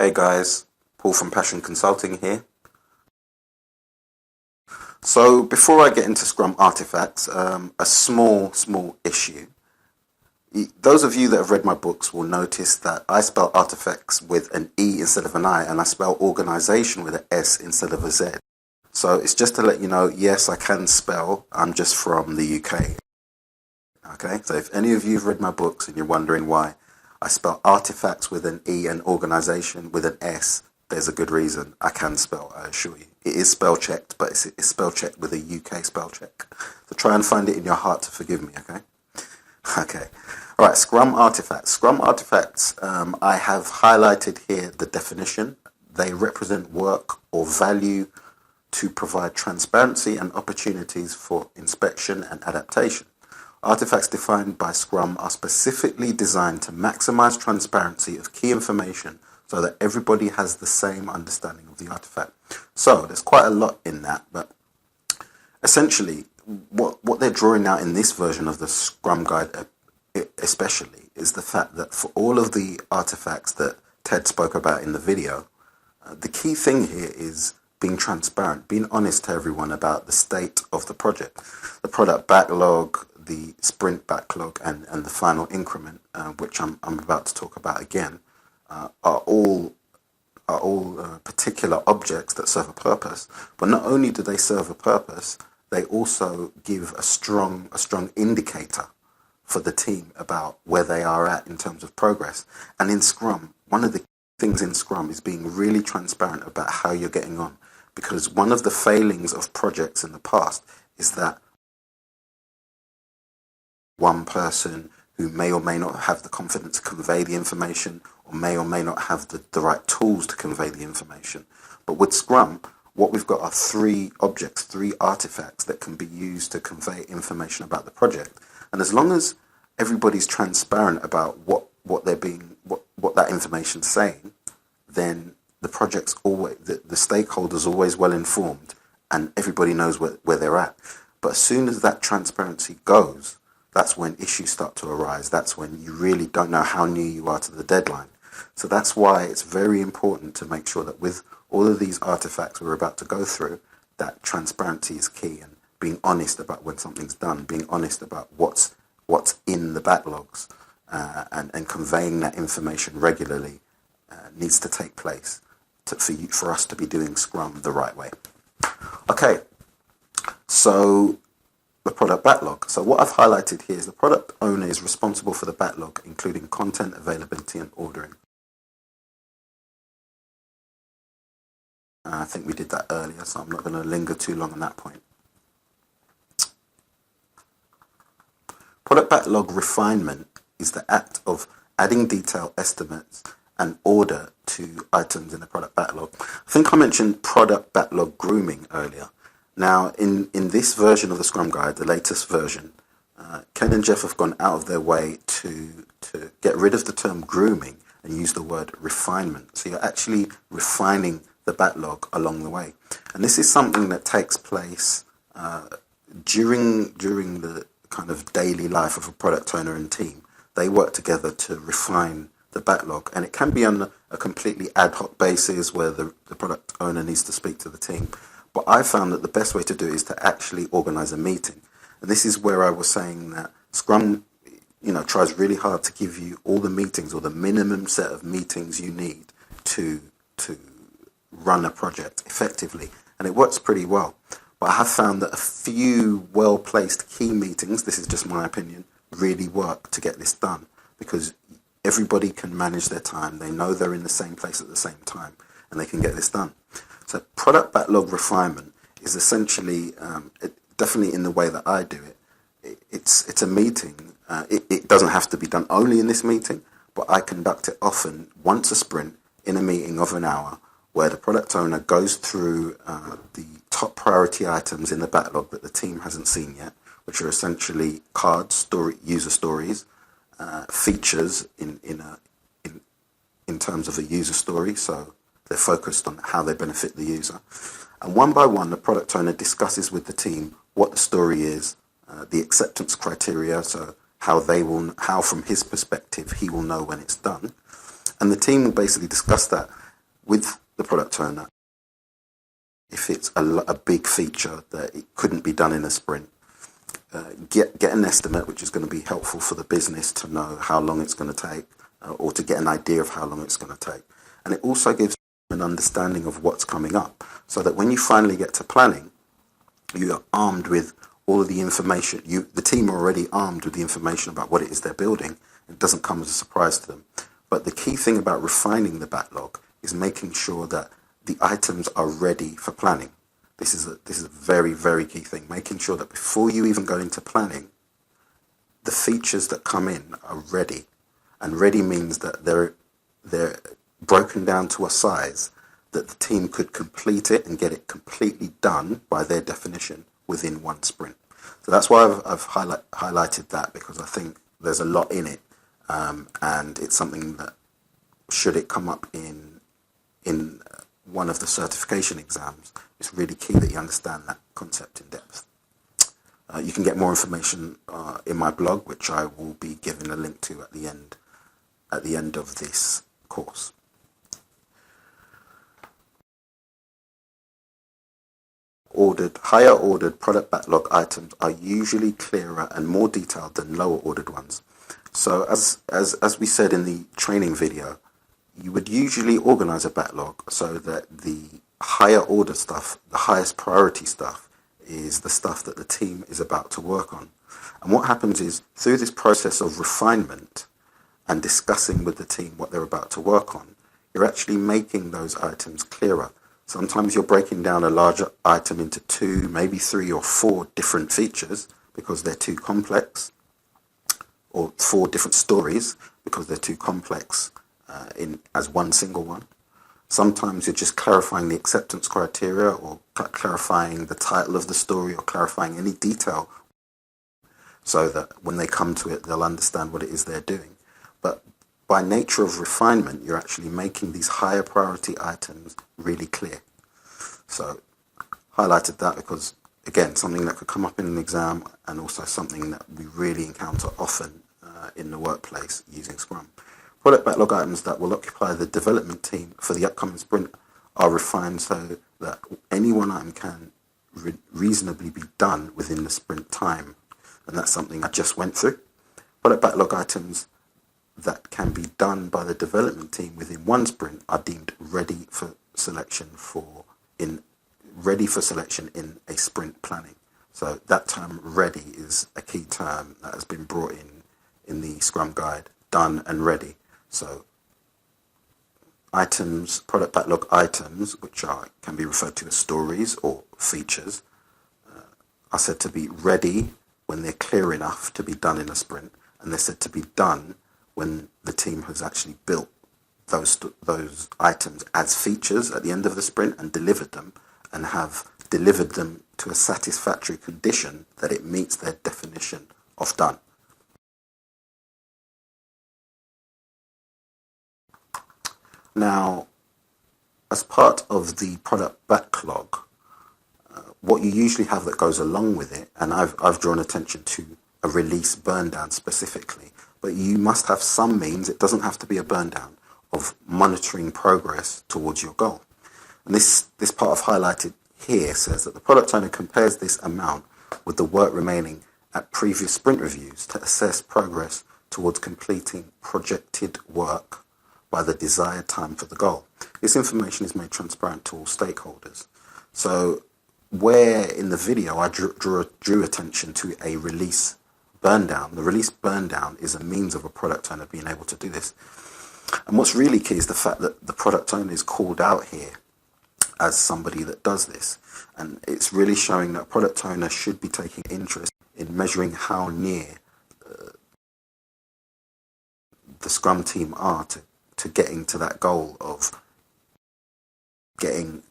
Hey guys, Paul from Passion Consulting here. So before I get into Scrum Artifacts, a small issue. Those of you that have read my books will notice that I spell artifacts with an E instead of an I, and I spell organization with an S instead of a Z. So it's just to let you know, yes, I can spell. I'm just from the UK. Okay, so if any of you have read my books and you're wondering why I spell artifacts with an E and organization with an S, there's a good reason. I can spell, I assure you. It is spell checked, but it's spell checked with a UK spell check. So try and find it in your heart to forgive me, okay? Okay. All right, Scrum Artifacts. Scrum Artifacts, I have highlighted here the definition. They represent work or value to provide transparency and opportunities for inspection and adaptation. Artifacts defined by Scrum are specifically designed to maximize transparency of key information so that everybody has the same understanding of the artifact. So there's quite a lot in that, but essentially what they're drawing out in this version of the Scrum Guide especially is the fact that for all of the artifacts that Ted spoke about in the video, the key thing here is being transparent, being honest to everyone about the state of the project, the product backlog, the sprint backlog, and the final increment, which I'm about to talk about again, are all particular objects that serve a purpose. But not only do they serve a purpose, they also give a strong indicator for the team about where they are at in terms of progress. And in Scrum, one of the things in Scrum is being really transparent about how you're getting on, because one of the failings of projects in the past is that one person who may or may not have the confidence to convey the information or may not have the right tools to convey the information. But with Scrum, what we've got are three objects, three artifacts that can be used to convey information about the project. And as long as everybody's transparent about what that information's saying, then the project's always, the stakeholders are always well informed and everybody knows where they're at. But as soon as that transparency goes, that's when issues start to arise. That's when you really don't know how near you are to the deadline. So that's why it's very important to make sure that with all of these artifacts we're about to go through, that transparency is key, and being honest about when something's done, being honest about what's in the backlogs, and conveying that information regularly needs to take place for us to be doing Scrum the right way. Okay, so the product backlog. So what I've highlighted here is the product owner is responsible for the backlog, including content, availability, and ordering. I think we did that earlier, so I'm not going to linger too long on that point. Product backlog refinement is the act of adding detail, estimates, and order to items in the product backlog. I think I mentioned product backlog grooming earlier. Now, in this version of the Scrum Guide, the latest version, Ken and Jeff have gone out of their way to get rid of the term grooming and use the word refinement. So you're actually refining the backlog along the way. And this is something that takes place during the kind of daily life of a product owner and team. They work together to refine the backlog, and it can be on a completely ad hoc basis where the product owner needs to speak to the team. But I found that the best way to do it is to actually organize a meeting. And this is where I was saying that Scrum, tries really hard to give you all the meetings or the minimum set of meetings you need to run a project effectively. And it works pretty well. But I have found that a few well-placed key meetings, this is just my opinion, really work to get this done, because everybody can manage their time. They know they're in the same place at the same time, and they can get this done. So product backlog refinement is essentially, definitely in the way that I do it, it's a meeting. It doesn't have to be done only in this meeting, but I conduct it often, once a sprint, in a meeting of an hour, where the product owner goes through the top priority items in the backlog that the team hasn't seen yet, which are essentially cards, user stories, features in terms of a user story. So they're focused on how they benefit the user. And one by one, the product owner discusses with the team what the story is, the acceptance criteria, so how from his perspective, he will know when it's done. And the team will basically discuss that with the product owner, if it's a big feature that it couldn't be done in a sprint, get an estimate, which is going to be helpful for the business to know how long it's going to take, or to get an idea of how long it's going to take. And it also gives an understanding of what's coming up, so that when you finally get to planning, you are armed with all of the information. The team are already armed with the information about what it is they're building. It doesn't come as a surprise to them. But the key thing about refining the backlog is making sure that the items are ready for planning. This is a very, very key thing. Making sure that before you even go into planning, the features that come in are ready. And ready means that they're broken down to a size that the team could complete it and get it completely done by their definition within one sprint. So that's why I've highlighted that, because I think there's a lot in it, and it's something that, should it come up in one of the certification exams, it's really key that you understand that concept in depth. You can get more information in my blog, which I will be giving a link to at the end of this course. Higher ordered product backlog items are usually clearer and more detailed than lower ordered ones. So as we said in the training video, you would usually organize a backlog so that the higher order stuff, the highest priority stuff, is the stuff that the team is about to work on. And what happens is, through this process of refinement and discussing with the team what they're about to work on, you're actually making those items clearer. Sometimes you're breaking down a larger item into 2, maybe 3 or 4 different features because they're too complex, or 4 different stories because they're too complex as one single one. Sometimes you're just clarifying the acceptance criteria, or clarifying the title of the story, or clarifying any detail so that when they come to it, they'll understand what it is they're doing. But by nature of refinement, you're actually making these higher priority items really clear. So highlighted that because, again, something that could come up in an exam, and also something that we really encounter often in the workplace using Scrum. Product backlog items that will occupy the development team for the upcoming sprint are refined so that any one item can reasonably be done within the sprint time. And that's something I just went through. Product backlog items that can be done by the development team within one sprint are deemed ready for selection in a sprint planning. So that term ready is a key term that has been brought in the Scrum guide, done and ready. So items, product backlog items, which can be referred to as stories or features, are said to be ready when they're clear enough to be done in a sprint, and they're said to be done when the team has actually built those items as features at the end of the sprint and delivered them, and have delivered them to a satisfactory condition that it meets their definition of done. Now, as part of the product backlog, what you usually have that goes along with it, and I've drawn attention to a release burn down specifically, but you must have some means, it doesn't have to be a burn down, of monitoring progress towards your goal. And this part I've highlighted here says that the product owner compares this amount with the work remaining at previous sprint reviews to assess progress towards completing projected work by the desired time for the goal. This information is made transparent to all stakeholders. So where in the video I drew attention to a release burn down, the release burn down is a means of a product owner being able to do this. And what's really key is the fact that the product owner is called out here as somebody that does this. And it's really showing that product owner should be taking interest in measuring how near the Scrum team are to getting to that goal of getting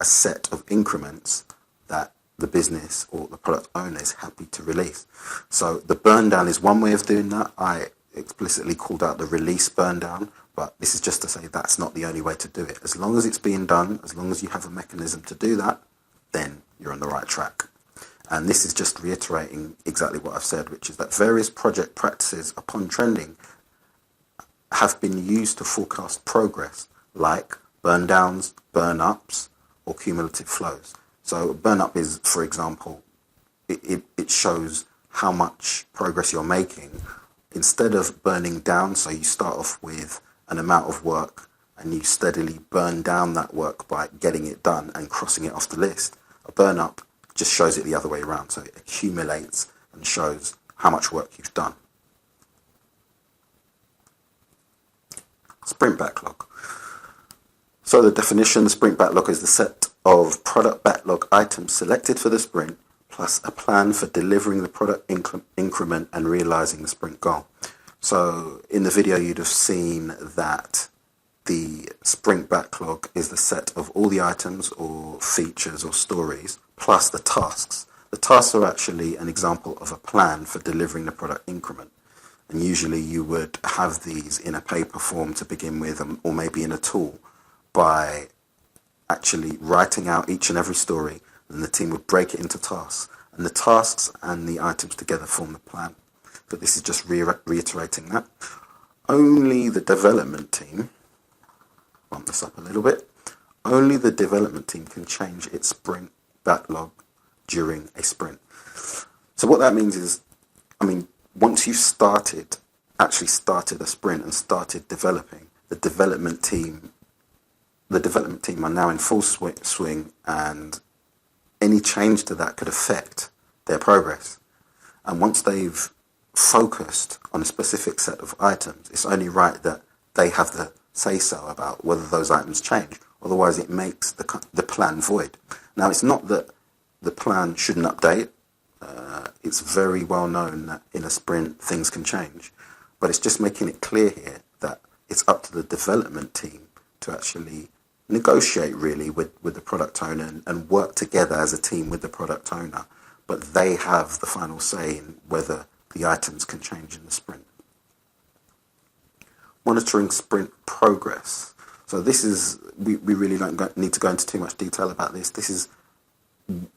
a set of increments that the business or the product owner is happy to release. So the burn down is one way of doing that. I explicitly called out the release burn down, but this is just to say that's not the only way to do it. As long as it's being done, as long as you have a mechanism to do that, then you're on the right track. And this is just reiterating exactly what I've said, which is that various project practices upon trending have been used to forecast progress, like burn downs, burn ups, or cumulative flows. So burn up is, for example, it shows how much progress you're making. Instead of burning down, so you start off with an amount of work and you steadily burn down that work by getting it done and crossing it off the list. A burn up just shows it the other way around, so it accumulates and shows how much work you've done. Sprint backlog. So the definition, the sprint backlog is the set of product backlog items selected for the sprint, plus a plan for delivering the product increment and realizing the sprint goal. So in the video, you'd have seen that the sprint backlog is the set of all the items or features or stories, plus the tasks. The tasks are actually an example of a plan for delivering the product increment. And usually you would have these in a paper form to begin with, or maybe in a tool, by actually writing out each and every story, and the team would break it into tasks. And the tasks and the items together form the plan. But this is just reiterating that. Only the development team, bump this up a little bit, only the development team can change its sprint backlog during a sprint. So what that means is, once you've actually started a sprint and started developing, the development team are now in full swing, and any change to that could affect their progress. And once they've focused on a specific set of items, it's only right that they have the say-so about whether those items change. Otherwise, it makes the plan void. Now, it's not that the plan shouldn't update. It's very well known that in a sprint, things can change. But it's just making it clear here that it's up to the development team to actually negotiate really with the product owner and work together as a team with the product owner. But they have the final say in whether the items can change in the sprint. Monitoring sprint progress. So this is, we really don't need to go into too much detail about this. This is,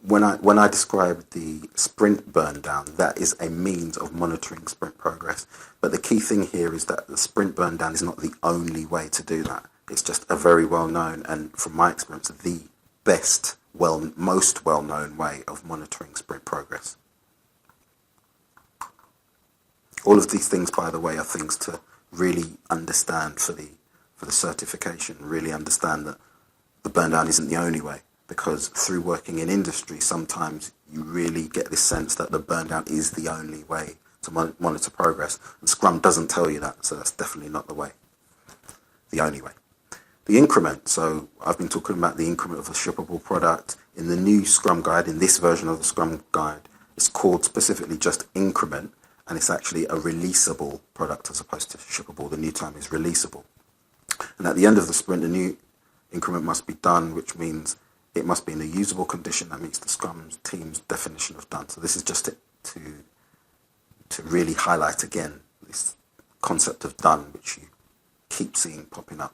when I describe the sprint burn down, that is a means of monitoring sprint progress. But the key thing here is that the sprint burn down is not the only way to do that. It's just a very well known, and from my experience, the most well known way of monitoring sprint progress. All of these things, by the way, are things to really understand for the certification. Really understand that the burn down isn't the only way, because through working in industry, sometimes you really get this sense that the burn down is the only way to monitor progress. And Scrum doesn't tell you that, so that's definitely not the only way. The increment. So I've been talking about the increment of a shippable product. In the new Scrum guide, in this version of the Scrum guide, it's called specifically just increment, and it's actually a releasable product as opposed to shippable. The new term is releasable. And at the end of the sprint, the new increment must be done, which means it must be in a usable condition that meets the Scrum team's definition of done. So this is just to really highlight again this concept of done, which you keep seeing popping up.